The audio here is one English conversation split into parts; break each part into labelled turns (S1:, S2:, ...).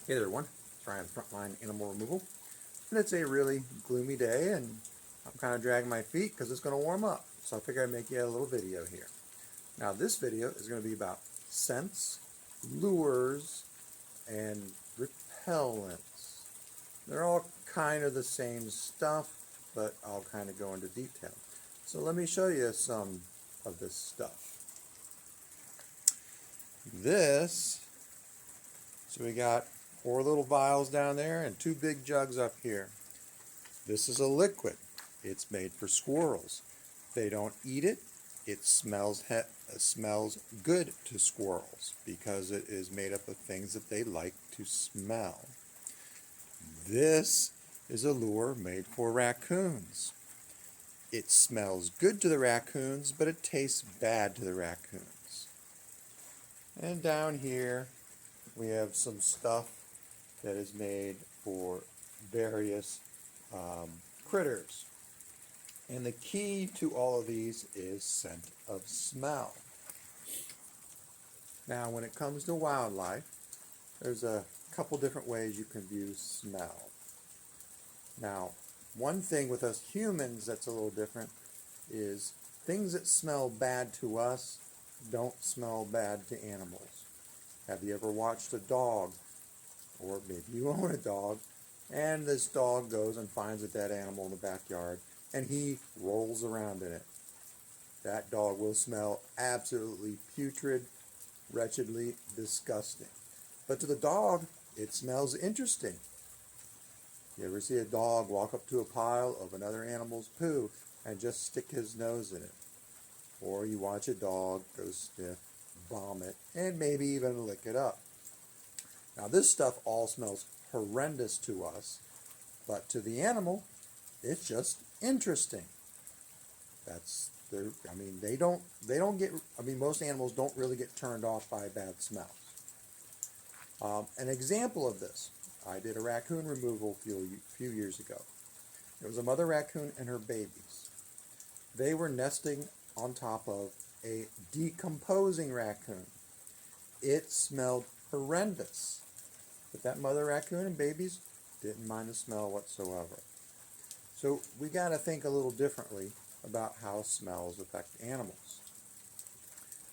S1: Hey there everyone, trying frontline animal removal, and it's a really gloomy day and I'm kind of dragging my feet because it's going to warm up, so I figured I'd make you a little video here. Now this video is going to be about scents, lures, and repellents. They're all kind of the same stuff, but I'll kind of go into detail. So let me show you some of this stuff. So we got 4 little vials down there and 2 big jugs up here. This is a liquid. It's made for squirrels. They don't eat it. It smells good to squirrels because it is made up of things that they like to smell. This is a lure made for raccoons. It smells good to the raccoons, but it tastes bad to the raccoons. And down here we have some stuff that is made for various critters. And the key to all of these is scent of smell. Now when it comes to wildlife, there's a couple different ways you can view smell. Now, one thing with us humans that's a little different is things that smell bad to us don't smell bad to animals. Have you ever watched a dog, or maybe you own a dog, and this dog goes and finds a dead animal in the backyard and he rolls around in it? That dog will smell absolutely putrid, wretchedly disgusting. But to the dog, it smells interesting. You ever see a dog walk up to a pile of another animal's poo and just stick his nose in it? Or you watch a dog go sniff, vomit, and maybe even lick it up. Now this stuff all smells horrendous to us, but to the animal, it's just interesting. Most animals don't really get turned off by bad smells. An example of this, I did a raccoon removal a few years ago. It was a mother raccoon and her babies. They were nesting on top of a decomposing raccoon. It smelled horrendous, but that mother raccoon and babies didn't mind the smell whatsoever. So we got to think a little differently about how smells affect animals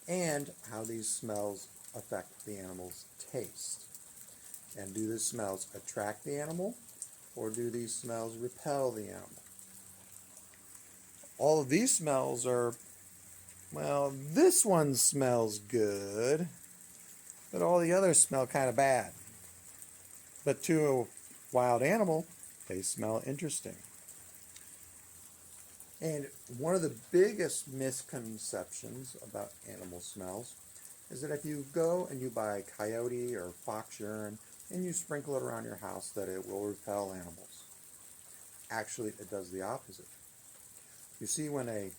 S1: and how these smells affect the animal's taste. And do the smells attract the animal, or do these smells repel the animal? All of these smells are, well, this one smells good, but all the others smell kind of bad. But to a wild animal, they smell interesting. And one of the biggest misconceptions about animal smells is that if you go and you buy coyote or fox urine and you sprinkle it around your house, that it will repel animals. Actually, it does the opposite. You see, when a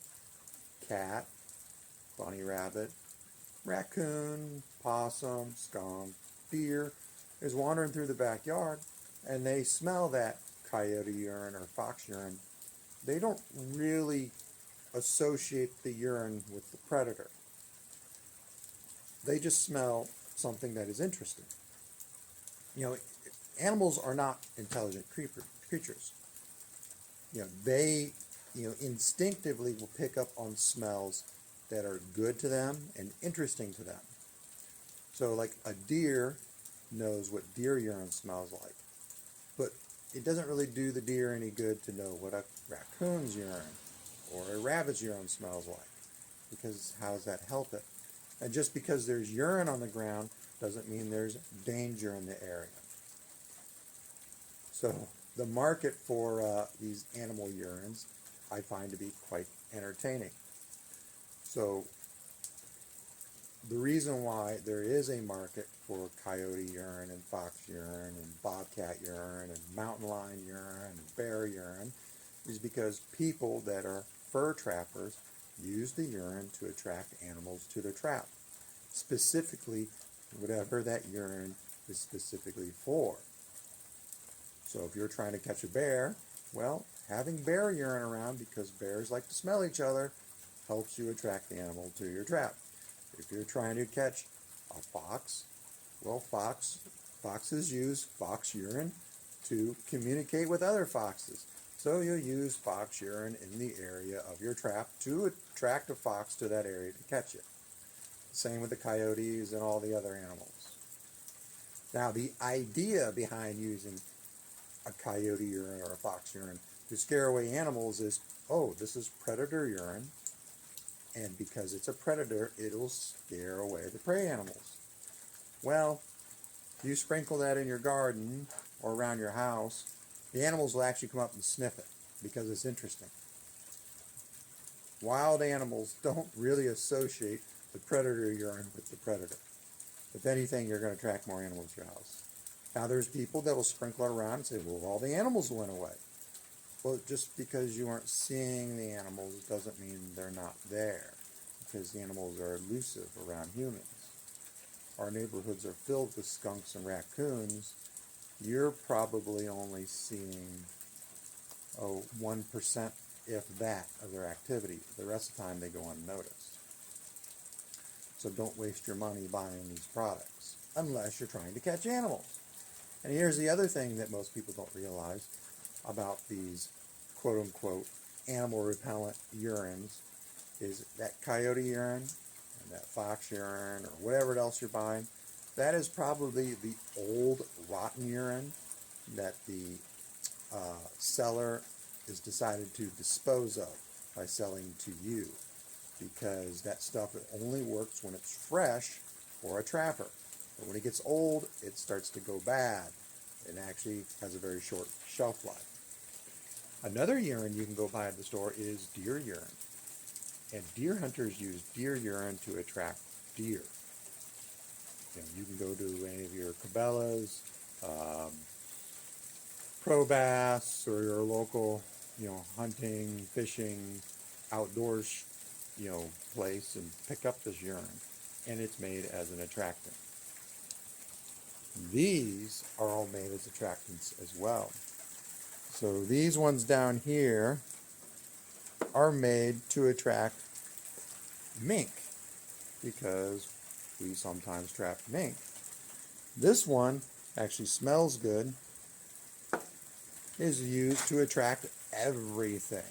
S1: cat, bunny rabbit, raccoon, possum, skunk, deer is wandering through the backyard and they smell that coyote urine or fox urine, they don't really associate the urine with the predator. They just smell something that is interesting. Animals are not intelligent creatures. They instinctively will pick up on smells that are good to them and interesting to them. So like a deer knows what deer urine smells like, but it doesn't really do the deer any good to know what a raccoon's urine or a rabbit's urine smells like, because how does that help it? And just because there's urine on the ground doesn't mean there's danger in the area. So the market for these animal urines I find to be quite entertaining. So the reason why there is a market for coyote urine and fox urine and bobcat urine and mountain lion urine and bear urine is because people that are fur trappers use the urine to attract animals to their trap, specifically whatever that urine is specifically for. So if you're trying to catch a bear, well, having bear urine around, because bears like to smell each other, helps you attract the animal to your trap. If you're trying to catch a fox, well, fox Foxes use fox urine to communicate with other foxes. So you'll use fox urine in the area of your trap to attract a fox to that area to catch it. Same with the coyotes and all the other animals. Now, the idea behind using a coyote urine or a fox urine to scare away animals is, oh, this is predator urine, and because it's a predator, it'll scare away the prey animals. Well, you sprinkle that in your garden or around your house, the animals will actually come up and sniff it because it's interesting. Wild animals don't really associate the predator urine with the predator. If anything, you're going to attract more animals to your house. Now, there's people that will sprinkle it around and say, well, all the animals went away. Well, just because you aren't seeing the animals doesn't mean they're not there, because the animals are elusive around humans. Our neighborhoods are filled with skunks and raccoons. You're probably only seeing 1%, if that, of their activity. The rest of the time they go unnoticed. So don't waste your money buying these products unless you're trying to catch animals. And here's the other thing that most people don't realize about these quote-unquote animal repellent urines is that coyote urine and that fox urine or whatever else you're buying, that is probably the old rotten urine that the seller is decided to dispose of by selling to you, because that stuff only works when it's fresh for a trapper. But when it gets old, it starts to go bad. It actually has a very short shelf life. Another urine you can go buy at the store is deer urine. And deer hunters use deer urine to attract deer. You can go to any of your Cabela's, Pro Bass, or your local, hunting, fishing, outdoors, place and pick up this urine. And it's made as an attractant. These are all made as attractants as well. So these ones down here are made to attract mink, because we sometimes trap mink. This one actually smells good, is used to attract everything.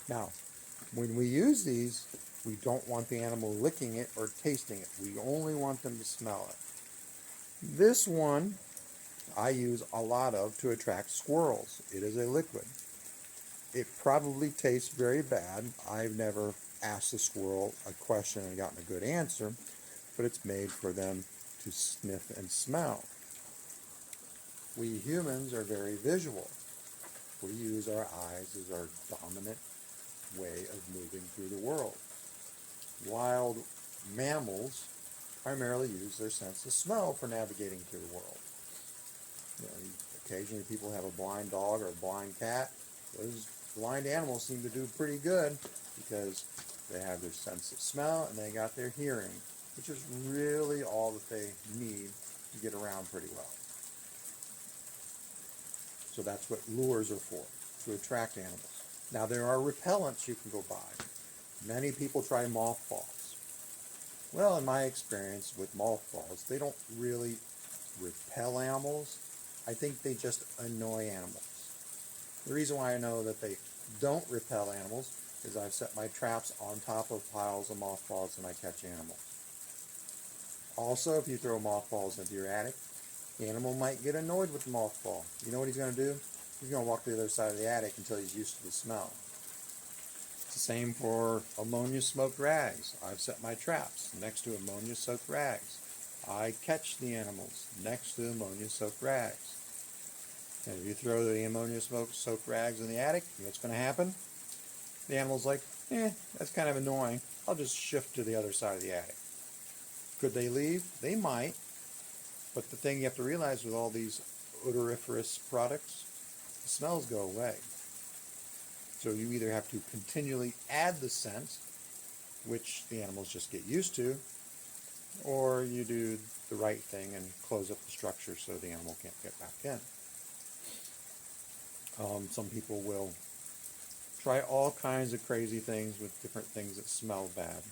S1: Now, when we use these, we don't want the animal licking it or tasting it. We only want them to smell it. This one I use a lot of to attract squirrels. It is a liquid. It probably tastes very bad. I've never asked a squirrel a question and gotten a good answer, but it's made for them to sniff and smell. We humans are very visual. We use our eyes as our dominant way of moving through the world. Wild mammals primarily use their sense of smell for navigating through the world. Occasionally people have a blind dog or a blind cat. Those blind animals seem to do pretty good because they have their sense of smell and they got their hearing, which is really all that they need to get around pretty well. So that's what lures are for, to attract animals. Now there are repellents you can go buy. Many people try mothballs. Well, in my experience with mothballs, they don't really repel animals. I think they just annoy animals. The reason why I know that they don't repel animals is I've set my traps on top of piles of mothballs and I catch animals. Also, if you throw mothballs into your attic, the animal might get annoyed with the mothball. You know what he's going to do? He's going to walk to the other side of the attic until he's used to the smell. It's the same for ammonia-smoked rags. I've set my traps next to ammonia-soaked rags. I catch the animals next to ammonia-soaked rags. And if you throw the ammonia-soaked rags in the attic, you know what's going to happen? The animal's like, that's kind of annoying. I'll just shift to the other side of the attic. Could they leave? They might. But the thing you have to realize with all these odoriferous products, the smells go away. So you either have to continually add the scent, which the animals just get used to, or you do the right thing and close up the structure so the animal can't get back in. Some people will try all kinds of crazy things with different things that smell bad.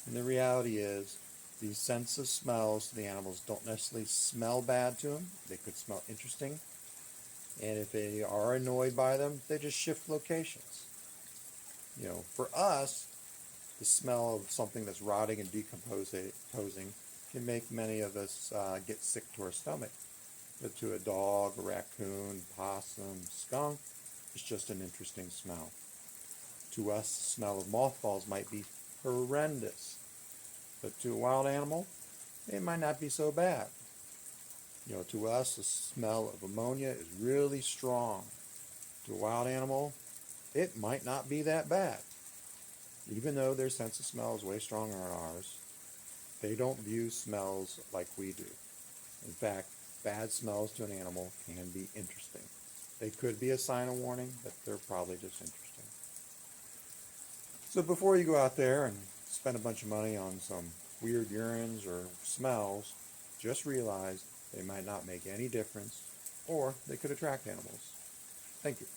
S1: And the reality is, These sense of smells to the animals don't necessarily smell bad to them. They could smell interesting. And if they are annoyed by them, they just shift locations. For us, the smell of something that's rotting and decomposing can make many of us get sick to our stomach. But to a dog, a raccoon, possum, skunk, it's just an interesting smell. To us, the smell of mothballs might be horrendous. But to a wild animal, it might not be so bad. To us, the smell of ammonia is really strong. To a wild animal, it might not be that bad. Even though their sense of smell is way stronger than ours, they don't view smells like we do. In fact, bad smells to an animal can be interesting. They could be a sign of warning, but they're probably just interesting. So before you go out there and spend a bunch of money on some weird urines or smells, just realize they might not make any difference, or they could attract animals. Thank you.